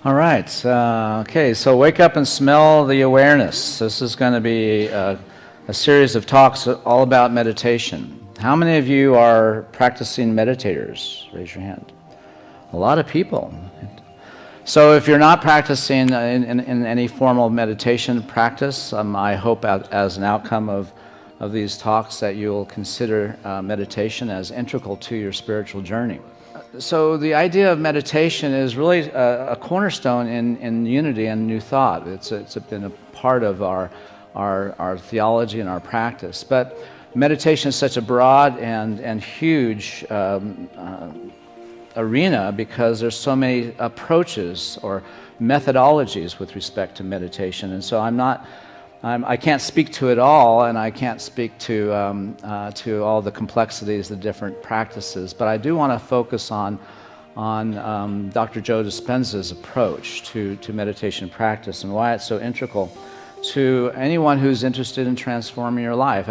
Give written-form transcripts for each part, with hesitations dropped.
All right. Okay, so wake up and smell the awareness. This is going to be a series of talks all about meditation. How many of you are practicing meditators? Raise your hand. A lot of people. So if you're not practicing in any formal meditation practice, I hope as an outcome of these talks that you'll consider meditation as integral to your spiritual journey. So the idea of meditation is really a cornerstone in unity and new thought. It's been a part of our theology and our practice. But meditation is such a broad and huge arena because there's so many approaches or methodologies with respect to meditation. And so I can't speak to it all, and I can't speak to all the complexities, the different practices, but I do want to focus on Dr. Joe Dispenza's approach to meditation practice and why it's so integral to anyone who's interested in transforming your life.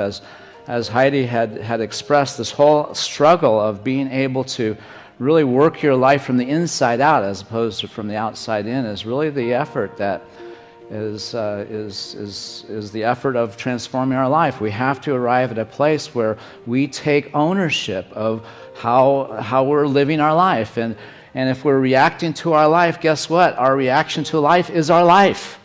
As Heidi had expressed, this whole struggle of being able to really work your life from the inside out as opposed to from the outside in is really the effort that is the effort of transforming our life. We have to arrive at a place where we take ownership of how we're living our life. And if we're reacting to our life, guess what? Our reaction to life is our life.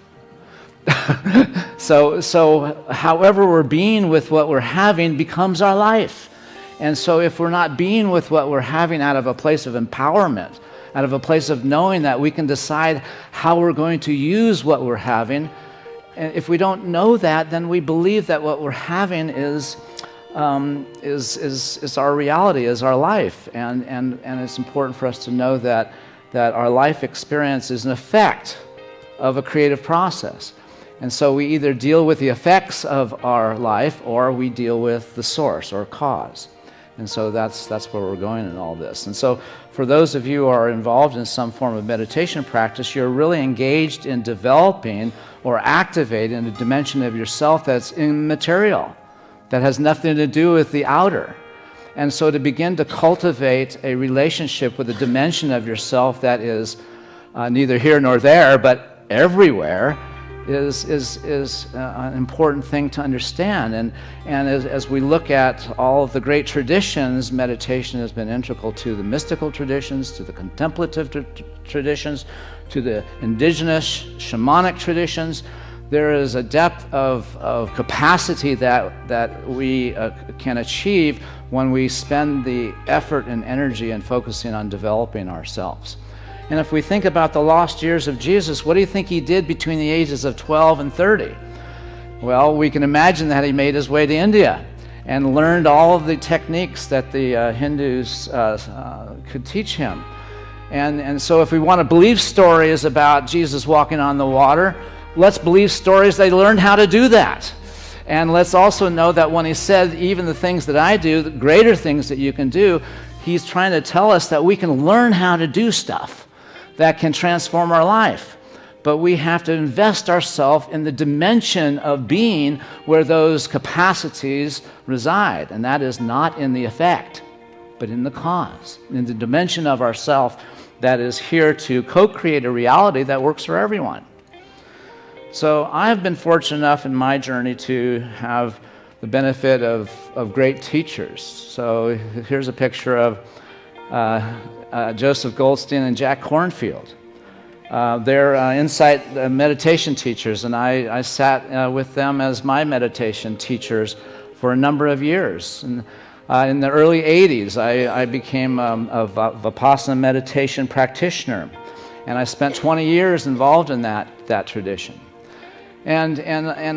So however we're being with what we're having becomes our life. And so if we're not being with what we're having out of a place of empowerment, out of a place of knowing that we can decide how we're going to use what we're having, and if we don't know that, then we believe that what we're having is our reality, is our life. And it's important for us to know that our life experience is an effect of a creative process. And so we either deal with the effects of our life or we deal with the source or cause. And so that's where we're going in all this. And so for those of you who are involved in some form of meditation practice, you're really engaged in developing or activating a dimension of yourself that's immaterial, that has nothing to do with the outer. And so to begin to cultivate a relationship with a dimension of yourself that is neither here nor there, but everywhere, is an important thing to understand. And as we look at all of the great traditions, meditation has been integral to the mystical traditions, to the contemplative traditions, to the indigenous shamanic traditions. There is a depth of capacity that we can achieve when we spend the effort and energy in focusing on developing ourselves. And if we think about the lost years of Jesus, what do you think he did between the ages of 12 and 30? Well, we can imagine that he made his way to India and learned all of the techniques that the Hindus could teach him. And so if we want to believe stories about Jesus walking on the water, let's believe stories they learned how to do that. And let's also know that when he said, even the things that I do, the greater things that you can do, he's trying to tell us that we can learn how to do stuff that can transform our life. But we have to invest ourselves in the dimension of being where those capacities reside. And that is not in the effect, but in the cause, in the dimension of ourself that is here to co-create a reality that works for everyone. So I have been fortunate enough in my journey to have the benefit of great teachers. So here's a picture of Joseph Goldstein and Jack Kornfield. They're insight meditation teachers, and I sat with them as my meditation teachers for a number of years. And in the early 80s, I became a Vipassana meditation practitioner, and I spent 20 years involved in that tradition. And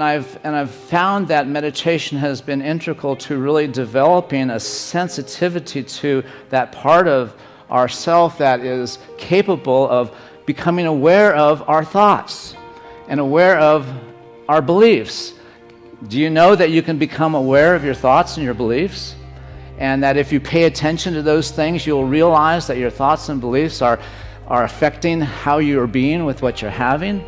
I've found that meditation has been integral to really developing a sensitivity to that part of ourself that is capable of becoming aware of our thoughts and aware of our beliefs. Do you know that you can become aware of your thoughts and your beliefs? And that if you pay attention to those things, you'll realize that your thoughts and beliefs are affecting how you're being with what you're having.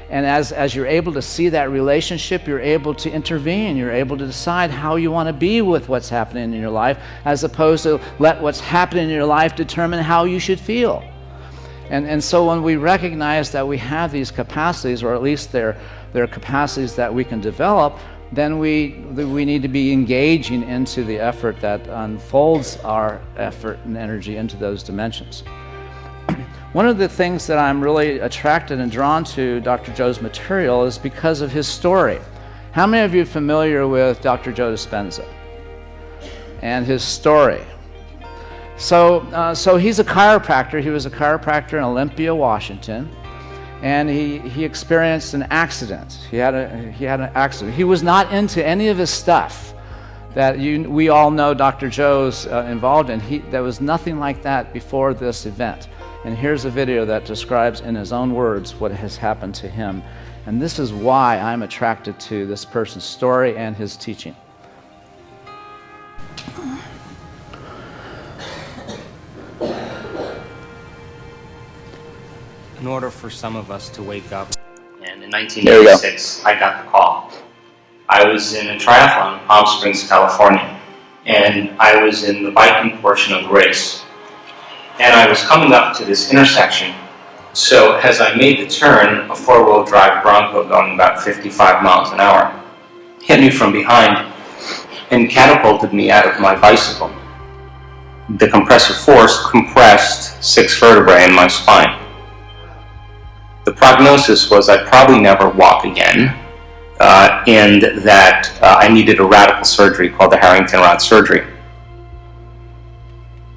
And as you're able to see that relationship, you're able to intervene. You're able to decide how you want to be with what's happening in your life, as opposed to let what's happening in your life determine how you should feel. And so when we recognize that we have these capacities, or at least they're capacities that we can develop, then we need to be engaging into the effort that unfolds our effort and energy into those dimensions. One of the things that I'm really attracted and drawn to Dr. Joe's material is because of his story. How many of you are familiar with Dr. Joe Dispenza and his story? So he's a chiropractor. He was a chiropractor in Olympia, Washington, and he experienced an accident. He had an accident. He was not into any of his stuff that we all know Dr. Joe's involved in. There was nothing like that before this event. And here's a video that describes in his own words what has happened to him. And this is why I'm attracted to this person's story and his teaching. In order for some of us to wake up, and in 1986, I got the call. I was in a triathlon in Palm Springs, California, and I was in the biking portion of the race. And I was coming up to this intersection, so as I made the turn, a four-wheel drive Bronco going about 55 miles an hour hit me from behind and catapulted me out of my bicycle. The compressive force compressed 6 vertebrae in my spine. The prognosis was I'd probably never walk again, and that I needed a radical surgery called the Harrington rod surgery.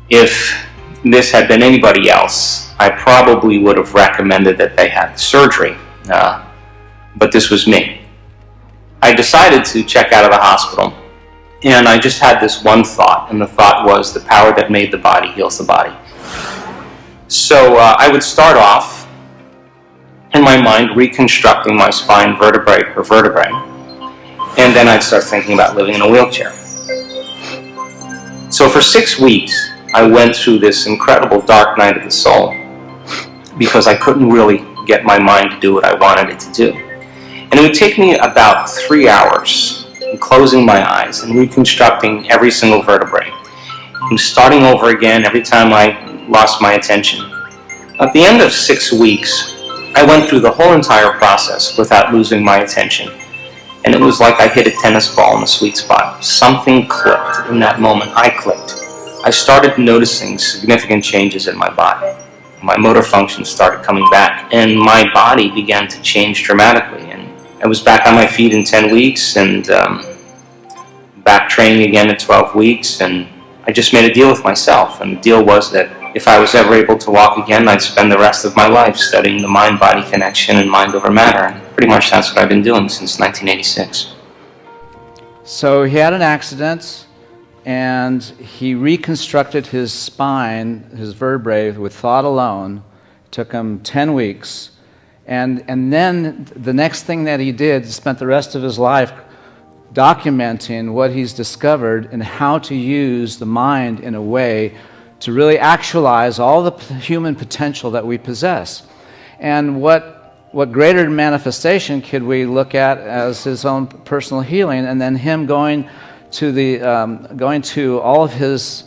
If this had been anybody else, I probably would have recommended that they have the surgery, but this was me. I decided to check out of the hospital, and I just had this one thought, and the thought was the power that made the body heals the body. So I would start off in my mind reconstructing my spine vertebrae per vertebrae, and then I'd start thinking about living in a wheelchair. So for 6 weeks, I went through this incredible dark night of the soul because I couldn't really get my mind to do what I wanted it to do. And it would take me about 3 hours closing my eyes and reconstructing every single vertebrae and starting over again every time I lost my attention. At the end of 6 weeks, I went through the whole entire process without losing my attention. And it was like I hit a tennis ball in the sweet spot. Something clicked in that moment. I clicked. I started noticing significant changes in my body. My motor function started coming back, and my body began to change dramatically. And I was back on my feet in 10 weeks, and back training again at 12 weeks, and I just made a deal with myself. And the deal was that if I was ever able to walk again, I'd spend the rest of my life studying the mind-body connection and mind over matter. And pretty much that's what I've been doing since 1986. So he had an accident, and he reconstructed his spine, his vertebrae, with thought alone. It took him 10 weeks. And then the next thing that he did, he spent the rest of his life documenting what he's discovered and how to use the mind in a way to really actualize all the human potential that we possess. And what greater manifestation could we look at as his own personal healing, and then him going to all of his,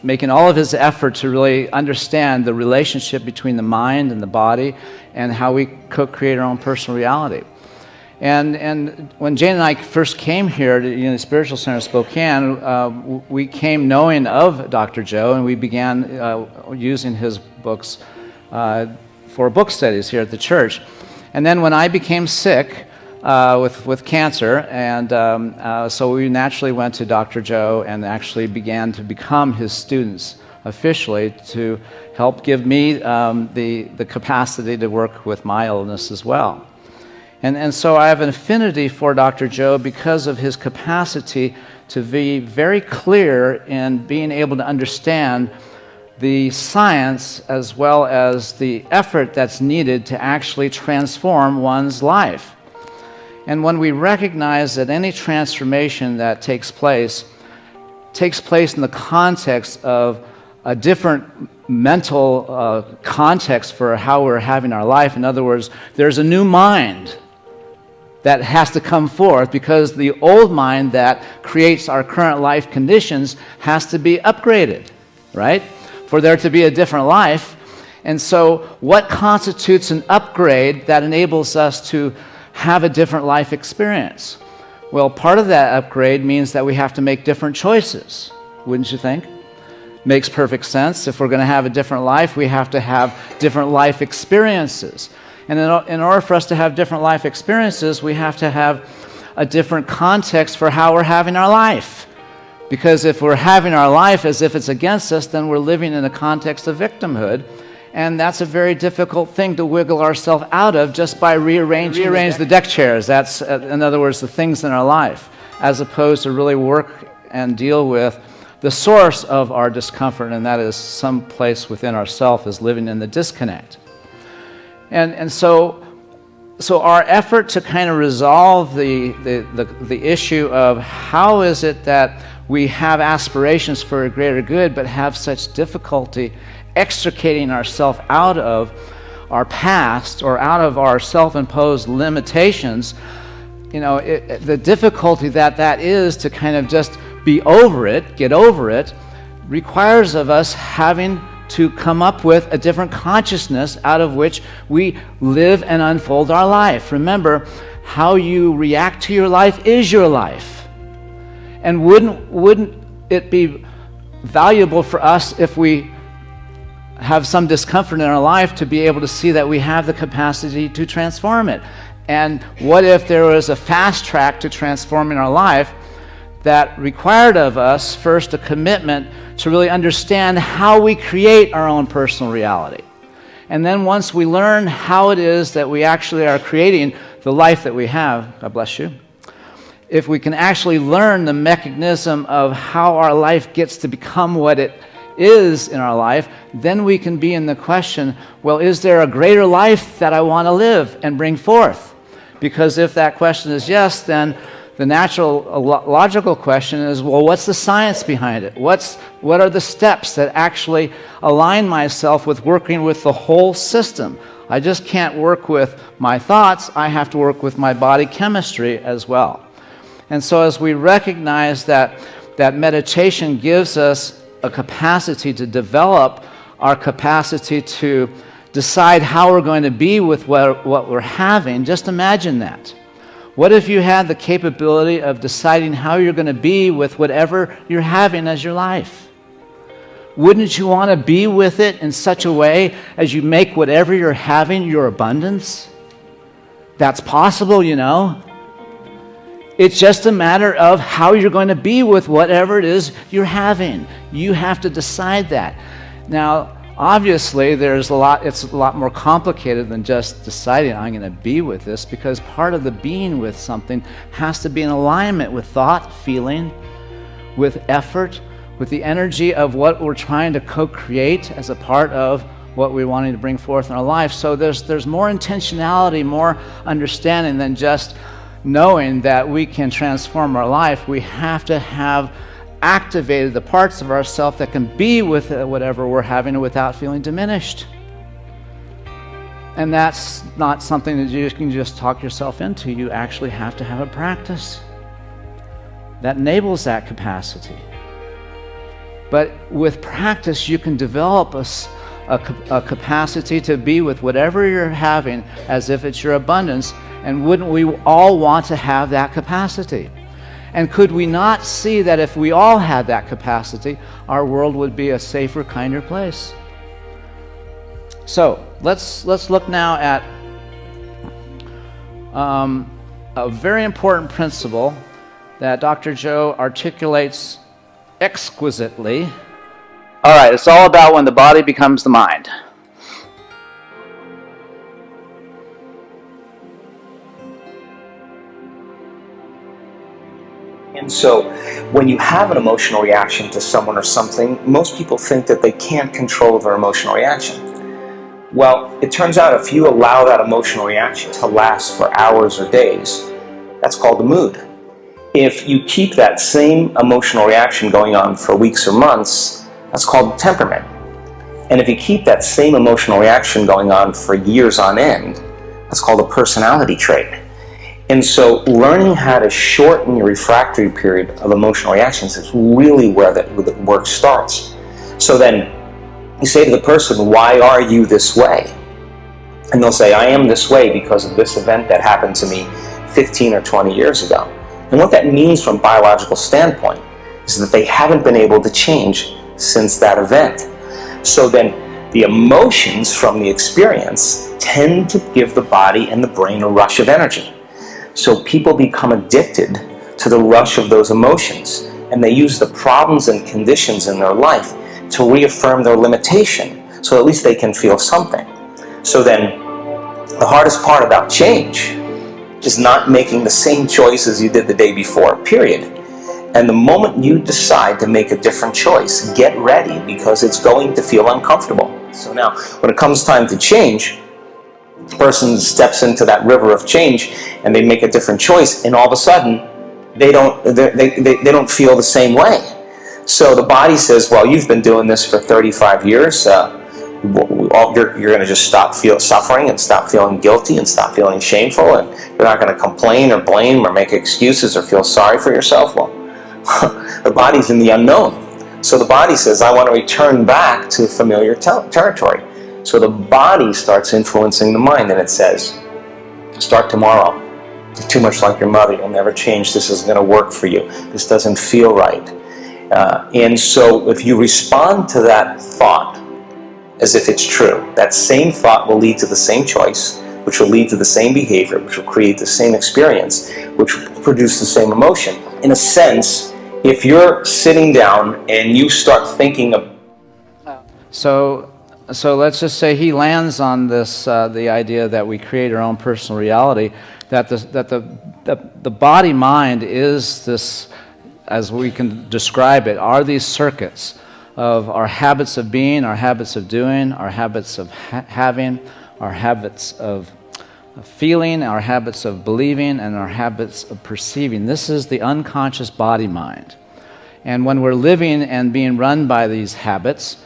making all of his effort to really understand the relationship between the mind and the body and how we co-create our own personal reality. And when Jane and I first came here to the Spiritual Center of Spokane, we came knowing of Dr. Joe, and we began using his books for book studies here at the church. And then when I became sick with cancer, and so we naturally went to Dr. Joe and actually began to become his students officially to help give me the capacity to work with my illness as well. And so I have an affinity for Dr. Joe because of his capacity to be very clear in being able to understand the science as well as the effort that's needed to actually transform one's life. And when we recognize that any transformation that takes place in the context of a different mental context for how we're having our life. In other words, there's a new mind that has to come forth because the old mind that creates our current life conditions has to be upgraded, right? For there to be a different life. And so what constitutes an upgrade that enables us to have a different life experience? Well, part of that upgrade means that we have to make different choices, wouldn't you think? Makes perfect sense. If we're going to have a different life, we have to have different life experiences. And in order for us to have different life experiences, we have to have a different context for how we're having our life. Because if we're having our life as if it's against us, then we're living in a context of victimhood. And that's a very difficult thing to wiggle ourselves out of just by rearrange the deck chairs. That's, in other words, the things in our life, as opposed to really work and deal with the source of our discomfort, and that is some place within ourself is living in the disconnect. And so our effort to kind of resolve the issue of how is it that we have aspirations for a greater good but have such difficulty extricating ourselves out of our past or out of our self-imposed limitations, the difficulty that is to kind of just be over it, get over it, requires of us having to come up with a different consciousness out of which we live and unfold our life. Remember, how you react to your life is your life. And wouldn't it be valuable for us if we have some discomfort in our life to be able to see that we have the capacity to transform it? And what if there was a fast track to transforming our life that required of us first a commitment to really understand how we create our own personal reality? And then once we learn how it is that we actually are creating the life that we have, God bless you, if we can actually learn the mechanism of how our life gets to become what it is in our life, then we can be in the question, well, is there a greater life that I want to live and bring forth? Because if that question is yes, then the natural, logical question is, well, what's the science behind it? What are the steps that actually align myself with working with the whole system? I just can't work with my thoughts. I have to work with my body chemistry as well. And so as we recognize that meditation gives us a capacity to develop our capacity to decide how we're going to be with what we're having, just imagine that. What if you had the capability of deciding how you're going to be with whatever you're having as your life? Wouldn't you want to be with it in such a way as you make whatever you're having your abundance? That's possible, It's just a matter of how you're going to be with whatever it is you're having. You have to decide that. Now, obviously, it's a lot more complicated than just deciding I'm going to be with this, because part of the being with something has to be in alignment with thought, feeling, with effort, with the energy of what we're trying to co-create as a part of what we're wanting to bring forth in our life. So there's more intentionality, more understanding than just knowing that we can transform our life. We have to have activated the parts of ourselves that can be with whatever we're having without feeling diminished. And that's not something that you can just talk yourself into. You actually have to have a practice that enables that capacity. But with practice, you can develop a capacity to be with whatever you're having as if it's your abundance. And wouldn't we all want to have that capacity? And could we not see that if we all had that capacity, our world would be a safer, kinder place? So let's look now at a very important principle that Dr. Joe articulates exquisitely. All right, it's all about when the body becomes the mind. And so when you have an emotional reaction to someone or something, most people think that they can't control their emotional reaction. Well, it turns out if you allow that emotional reaction to last for hours or days, that's called the mood. If you keep that same emotional reaction going on for weeks or months, that's called temperament. And if you keep that same emotional reaction going on for years on end, that's called a personality trait. And so learning how to shorten your refractory period of emotional reactions is really where the work starts. So then You say to the person, why are you this way? And they'll say, I am this way because of this event that happened to me 15 or 20 years ago. And what that means from a biological standpoint is that they haven't been able to change since that event. So then the emotions from the experience tend to give the body and the brain a rush of energy. So people become addicted to the rush of those emotions, and they use the problems and conditions in their life to reaffirm their limitation, so at least they can feel something. So then the hardest part about change is not making the same choices you did the day before, period. And the moment you decide to make a different choice, get ready, because it's going to feel uncomfortable. So now, when it comes time to change, the person steps into that river of change and they make a different choice, and all of a sudden they don't feel the same way. So the body says, well, you've been doing this for 35 years, you're going to just stop suffering and stop feeling guilty and stop feeling shameful, and you're not going to complain or blame or make excuses or feel sorry for yourself. Well, the body's in the unknown. So the body says, I want to return back to familiar territory. So the body starts influencing the mind, and it says, start tomorrow. You're too much like your mother. You'll never change. This isn't going to work for you. This doesn't feel right. And so if you respond to that thought as if it's true, that same thought will lead to the same choice, which will lead to the same behavior, which will create the same experience, which will produce the same emotion. In a sense, if you're sitting down and you start thinking of... So let's just say he lands on this, the idea that we create our own personal reality, that the body-mind is this, as we can describe it, are these circuits of our habits of being, our habits of doing, our habits of having, our habits of feeling, our habits of believing, and our habits of perceiving. This is the unconscious body-mind. And when we're living and being run by these habits,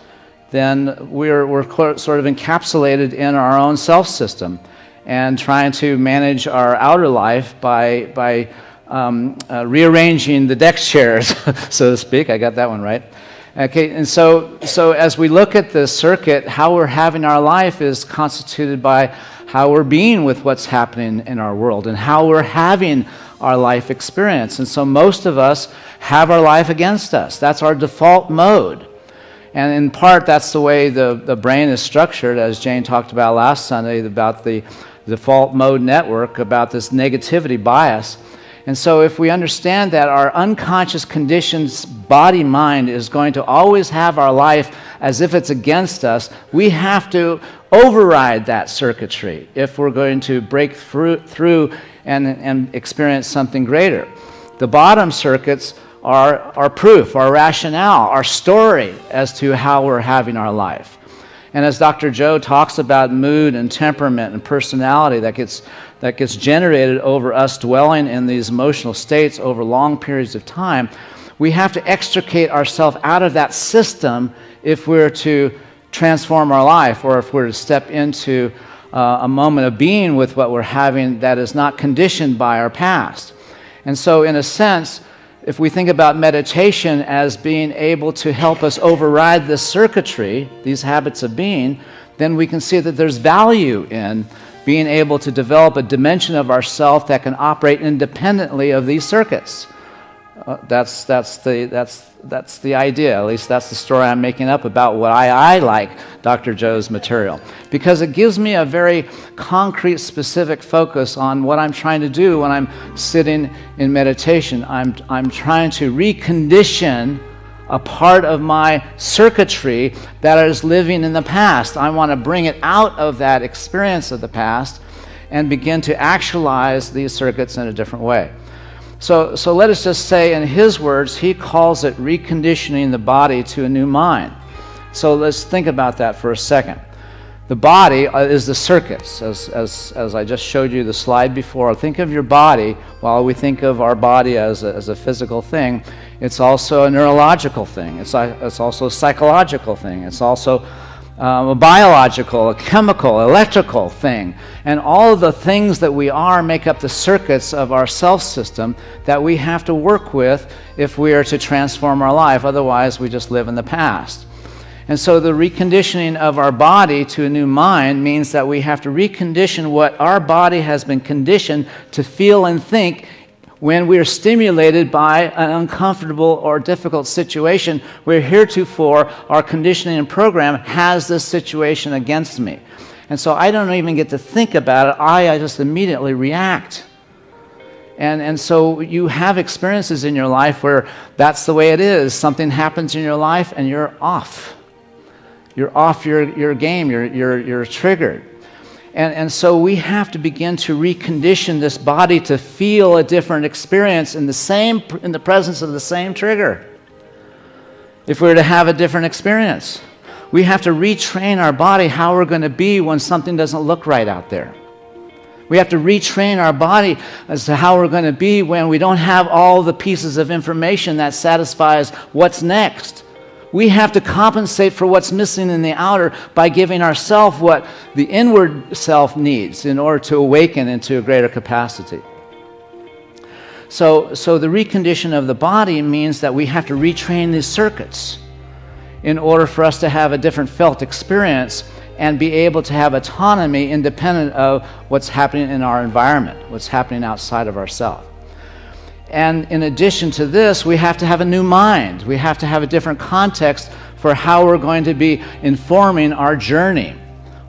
then we're sort of encapsulated in our own self-system and trying to manage our outer life by rearranging the deck chairs, so to speak. I got that one right. Okay, and so as we look at this circuit, how we're having our life is constituted by how we're being with what's happening in our world and how we're having our life experience. And so most of us have our life against us. That's our default mode. And in part, that's the way the brain is structured, as Jane talked about last Sunday, about the default mode network, about this negativity bias. And so if we understand that our unconscious conditions, body-mind, is going to always have our life as if it's against us, we have to override that circuitry if we're going to break through and experience something greater. The bottom circuits are our proof, our rationale, our story as to how we're having our life. And as Dr. Joe talks about mood and temperament and personality that gets generated over us dwelling in these emotional states over long periods of time, we have to extricate ourselves out of that system if we're to transform our life, or if we're to step into a moment of being with what we're having that is not conditioned by our past. And so in a sense, if we think about meditation as being able to help us override this circuitry, these habits of being, then we can see that there's value in being able to develop a dimension of ourself that can operate independently of these circuits. That's the idea. At least that's the story I'm making up about why I like Dr. Joe's material, because it gives me a very concrete, specific focus on what I'm trying to do when I'm sitting in meditation. I'm trying to recondition a part of my circuitry that is living in the past. I want to bring it out of that experience of the past and begin to actualize these circuits in a different way. So let us just say, in his words, he calls it reconditioning the body to a new mind. So let's think about that for a second. The body is the circuits, as I just showed you the slide before. Think of your body. While we think of our body as a physical thing, it's also a neurological thing. It's also a psychological thing. It's also a biological, a chemical, electrical thing. And all of the things that we are make up the circuits of our self-system that we have to work with if we are to transform our life. Otherwise, we just live in the past. And so the reconditioning of our body to a new mind means that we have to recondition what our body has been conditioned to feel and think when we are stimulated by an uncomfortable or difficult situation where heretofore our conditioning and program has this situation against me. And so I don't even get to think about it. I just immediately react. And so you have experiences in your life where that's the way it is. Something happens in your life and you're off. You're off your game. You're triggered. And so we have to begin to recondition this body to feel a different experience in the presence of the same trigger. If we're to have a different experience, we have to retrain our body how we're going to be when something doesn't look right out there. We have to retrain our body as to how we're going to be when we don't have all the pieces of information that satisfies what's next. We have to compensate for what's missing in the outer by giving ourselves what the inward self needs in order to awaken into a greater capacity. So the recondition of the body means that we have to retrain these circuits in order for us to have a different felt experience and be able to have autonomy independent of what's happening in our environment, what's happening outside of ourselves. And in addition to this, we have to have a new mind. We have to have a different context for how we're going to be informing our journey,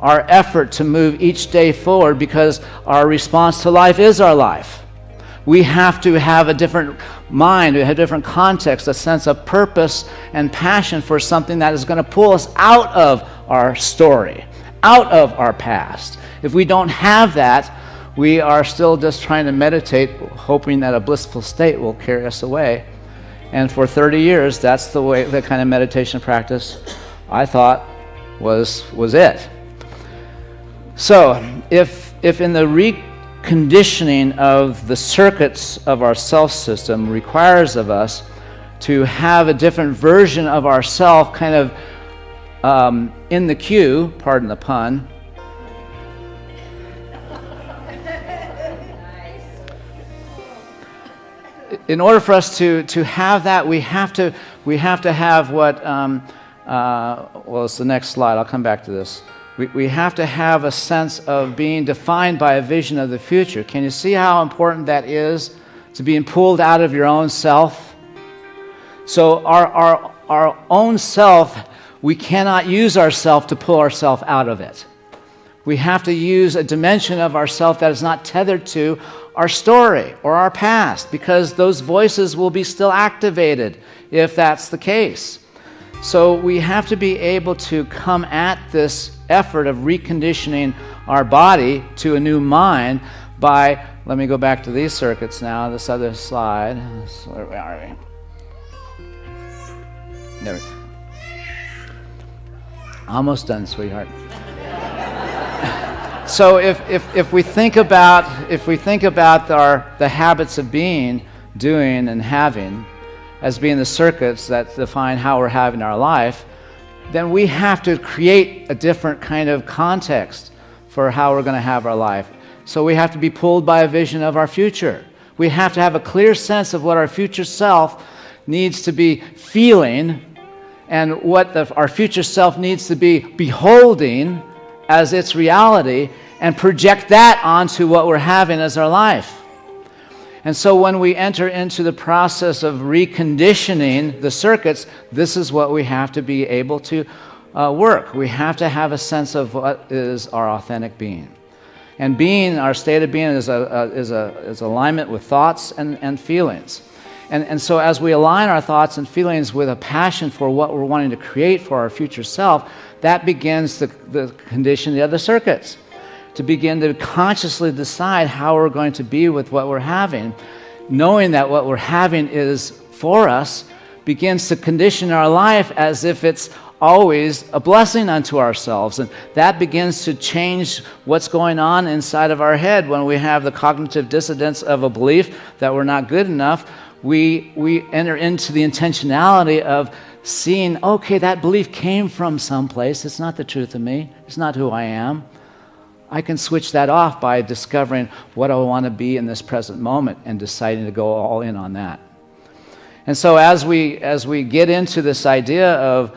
our effort to move each day forward, because our response to life is our life. We have to have a different mind, a different context, a sense of purpose and passion for something that is going to pull us out of our story, out of our past. If we don't have that, we are still just trying to meditate, hoping that a blissful state will carry us away. And for 30 years, that's the kind of meditation practice I thought was it. So, if in the reconditioning of the circuits of our self system requires of us to have a different version of ourself kind of in the queue, pardon the pun, in order for us to have that, we have to have what, well, it's the next slide. I'll come back to this. We have to have a sense of being defined by a vision of the future. Can you see how important that is, to being pulled out of your own self? So our own self, we cannot use ourself to pull ourselves out of it. We have to use a dimension of ourself that is not tethered to our story or our past, because those voices will be still activated if that's the case. So we have to be able to come at this effort of reconditioning our body to a new mind by, let me go back to these circuits now, this other slide. Where are we? There we go. Almost done, sweetheart. So if we think about the habits of being, doing, and having as being the circuits that define how we're having our life, then we have to create a different kind of context for how we're going to have our life. So we have to be pulled by a vision of our future. We have to have a clear sense of what our future self needs to be feeling and what our future self needs to be beholding as its reality, and project that onto what we're having as our life. And so when we enter into the process of reconditioning the circuits, this is what we have to be able to work. We have to have a sense of what is our authentic being. And being, our state of being, is alignment with thoughts and feelings. And so as we align our thoughts and feelings with a passion for what we're wanting to create for our future self, that begins the conditioning of the circuits, to begin to consciously decide how we're going to be with what we're having. Knowing that what we're having is for us begins to condition our life as if it's always a blessing unto ourselves. And that begins to change what's going on inside of our head when we have the cognitive dissonance of a belief that we're not good enough. We enter into the intentionality of seeing, okay, that belief came from someplace. It's not the truth of me. It's not who I am. I can switch that off by discovering what I want to be in this present moment and deciding to go all in on that. And so as we get into this idea of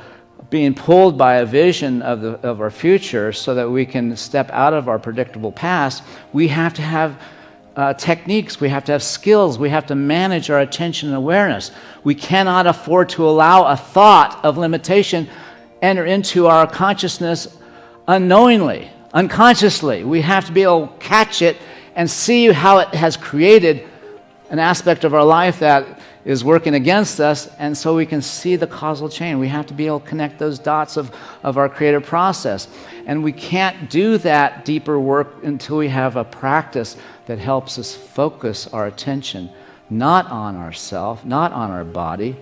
being pulled by a vision of our future so that we can step out of our predictable past, we have to have techniques, we have to have skills, we have to manage our attention and awareness. We cannot afford to allow a thought of limitation enter into our consciousness unknowingly, unconsciously. We have to be able to catch it and see how it has created an aspect of our life that is working against us, and so we can see the causal chain. We have to be able to connect those dots of our creative process. And we can't do that deeper work until we have a practice that helps us focus our attention not on ourself, not on our body,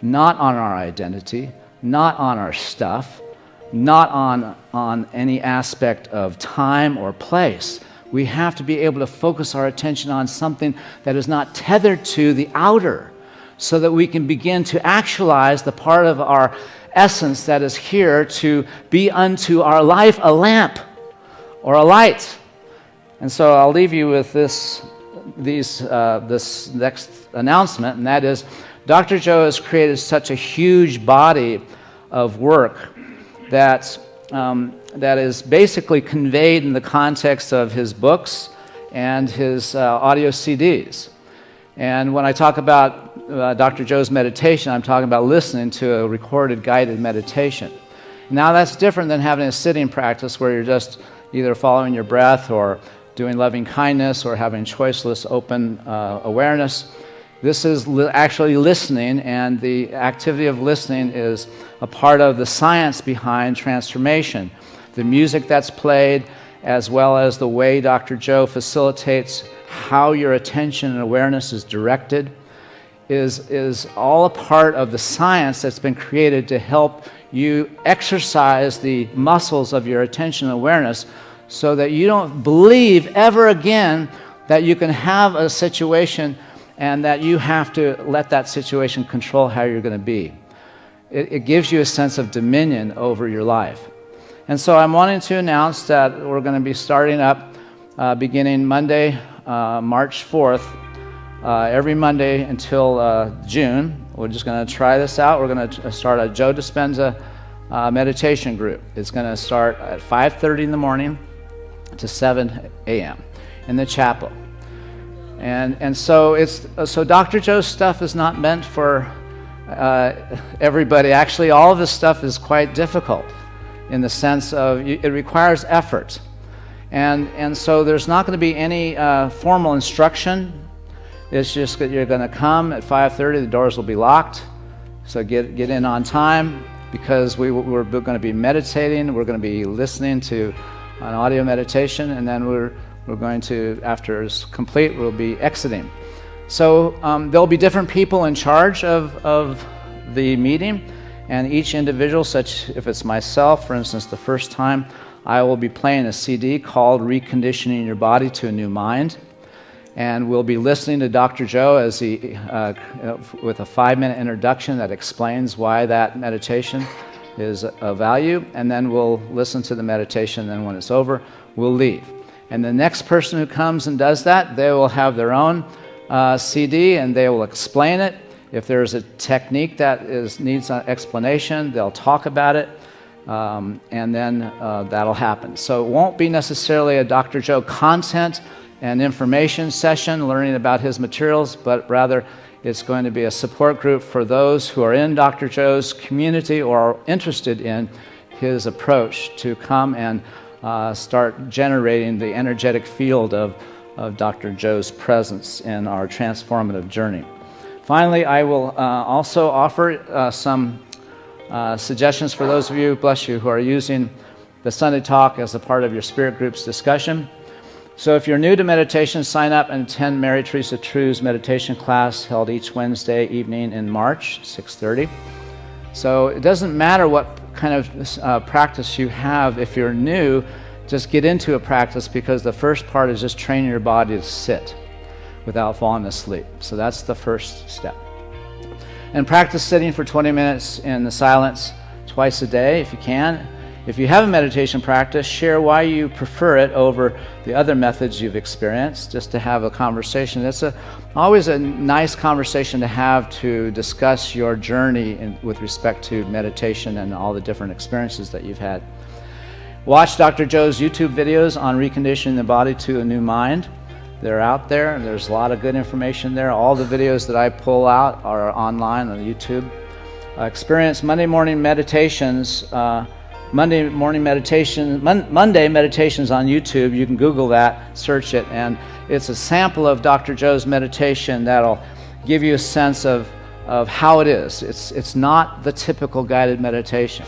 not on our identity, not on our stuff, not on any aspect of time or place. We have to be able to focus our attention on something that is not tethered to the outer, so that we can begin to actualize the part of our essence that is here to be unto our life a lamp or a light. And so I'll leave you with this next announcement, and that is Dr. Joe has created such a huge body of work that is basically conveyed in the context of his books and his audio CDs. And when I talk about Dr. Joe's meditation, I'm talking about listening to a recorded guided meditation. Now that's different than having a sitting practice where you're just either following your breath or doing loving kindness or having choiceless open awareness. This is actually listening, and the activity of listening is a part of the science behind transformation. The music that's played, as well as the way Dr. Joe facilitates how your attention and awareness is directed, is all a part of the science that's been created to help you exercise the muscles of your attention and awareness so that you don't believe ever again that you can have a situation and that you have to let that situation control how you're going to be. It gives you a sense of dominion over your life. And so I'm wanting to announce that we're going to be starting up beginning Monday, March 4th, every Monday until June. We're just going to try this out. We're going to start a Joe Dispenza meditation group. It's going to start at 5:30 in the morning to 7 a.m. in the chapel. And so Dr. Joe's stuff is not meant for everybody. Actually, all of his stuff is quite difficult in the sense of it requires effort. And so there's not going to be any formal instruction. It's just that you're going to come at 5:30. The doors will be locked. So get in on time, because we're going to be meditating. We're going to be listening to an audio meditation, and then we're going to, after it's complete, we'll be exiting. So there'll be different people in charge of the meeting, and each individual, such if it's myself, for instance, the first time, I will be playing a CD called Reconditioning Your Body to a New Mind. And we'll be listening to Dr. Joe as he, with a 5-minute introduction that explains why that meditation is of value. And then we'll listen to the meditation, and then when it's over, we'll leave. And the next person who comes and does that, they will have their own CD, and they will explain it. If there's a technique that needs an explanation, they'll talk about it. And then that'll happen. So it won't be necessarily a Dr. Joe content and information session learning about his materials, but rather it's going to be a support group for those who are in Dr. Joe's community or are interested in his approach to come and start generating the energetic field of Dr. Joe's presence in our transformative journey. Finally, I will also offer some suggestions for those of you, bless you, who are using the Sunday Talk as a part of your spirit group's discussion. So if you're new to meditation, sign up and attend Mary Teresa True's meditation class held each Wednesday evening in March, 6:30. So it doesn't matter what kind of practice you have. If you're new, just get into a practice, because the first part is just training your body to sit without falling asleep. So that's the first step. And practice sitting for 20 minutes in the silence twice a day if you can. If you have a meditation practice, share why you prefer it over the other methods you've experienced, just to have a conversation. It's always a nice conversation to have to discuss your journey with respect to meditation and all the different experiences that you've had. Watch Dr. Joe's YouTube videos on reconditioning the body to a new mind. They're out there, and there's a lot of good information there. All the videos that I pull out are online on YouTube. Experience Monday morning meditations. Monday meditations on YouTube. You can Google that, search it, and it's a sample of Dr. Joe's meditation that'll give you a sense of how it is. It's not the typical guided meditation.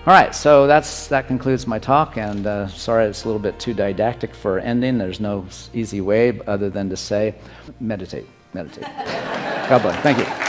All right, so that concludes my talk, and sorry it's a little bit too didactic for ending. There's no easy way other than to say, meditate, meditate. God bless. Thank you.